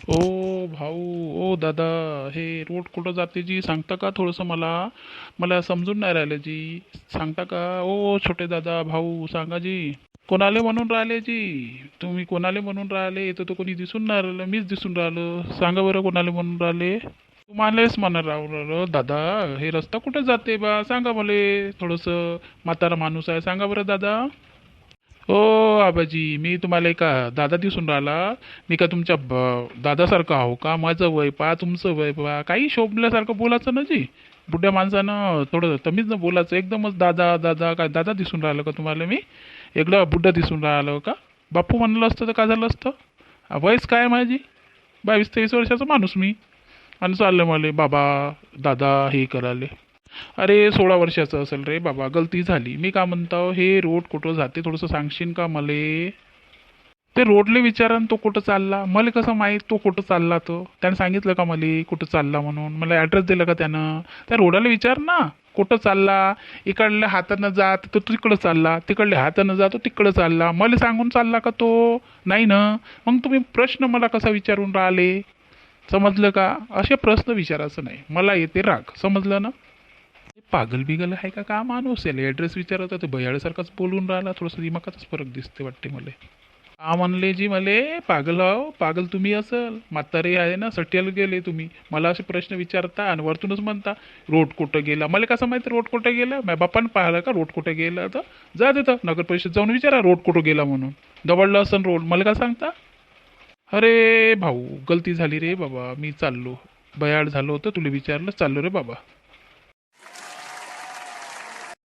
ओ भाऊ, ओ दादा, हे रोड कुठं जाते जी सांगता का थोडंसं मला? मला समजून नाही राहिलं जी. सांगता का? ओ छोटे दादा भाऊ सांगा जी. कोणाले म्हणून राहिले जी? तुम्ही कोणाले म्हणून राहिले? इथं तर कोणी दिसून नाही राहिलं, मीच दिसून राहिलो. सांगा बरं कोणाले म्हणून राहिले? तुम्हालाच म्हणा राहिलो दादा. हे रस्ता कुठं जाते बा सांगा मले. थोडंसं म्हातारा माणूस आहे, सांगा बरं दादा. हो आबाजी, मी तुम्हाला का दादा दिसून राहिला? मी का तुमच्या दादासारखं आहो का? माझं वय पा, तुमचं वय पा, काही शोभल्यासारखं बोलायचं ना जी. बुड्ढ्या माणसानं थोडं तमीज न बोलायचं. एकदमच दादा दादा, काय दादा दिसून राहिलं का तुम्हाला मी? एकदा बुड्ढा दिसून राहिलो का? बापू म्हणलं असतं तर काय झालं असतं? वयस काय माझी? 22-23 वर्षाचा माणूस मी. आणि चाललं मला बाबा दादा हे करायले. अरे 16 वर्षाचं असेल रे बाबा, गलती झाली. मी का म्हणतो, हे रोड कुठं जाते थोडंसं सांगशील का मले? ते रोडले विचारा न तो कुठं चालला. मला कसं माहीत तो कुठं चालला? तो त्यानं सांगितलं का मला कुठं चालला म्हणून? मला ॲड्रेस दिला का त्यानं? त्या रोडाला विचार ना कुठं चालला. इकडल्या हातानं जात तो तिकडं चालला, तिकडल्या हातानं जातो तिकडं चालला. मला सांगून चालला का तो? नाही ना. मग तुम्ही प्रश्न मला कसा विचारून राहिले? समजलं का? असे प्रश्न विचारायचं नाही, मला येते राग. समजलं ना? पागल बिगल आहे का का माणूस? याला ॲड्रेस विचारत होते, बयाळ्यासारखाच बोलून राहिला. थोडंसं दिमागातच फरक दिसते वाटते मला. का म्हणले जी मले? पागल हो, पागल तुम्ही असल. म्हातारे आहे ना, सट्ट्याला गेले तुम्ही. मला असे प्रश्न विचारता आणि वरतूनच म्हणता रोड कुठं गेला. मला कसं माहिती रोड कुठं गेला? माझ्या बापानं पाहिलं का रोड कुठं गेला? तर जा तिथं नगर परिषद जाऊन विचारा रोड कुठं गेला म्हणून. दवडलं असन रोड, मला का सांगता? अरे भाऊ, गलती झाली रे बाबा. मी चाललो, बयाड झालो होतं, तुला विचारलं, चाललो रे बाबा.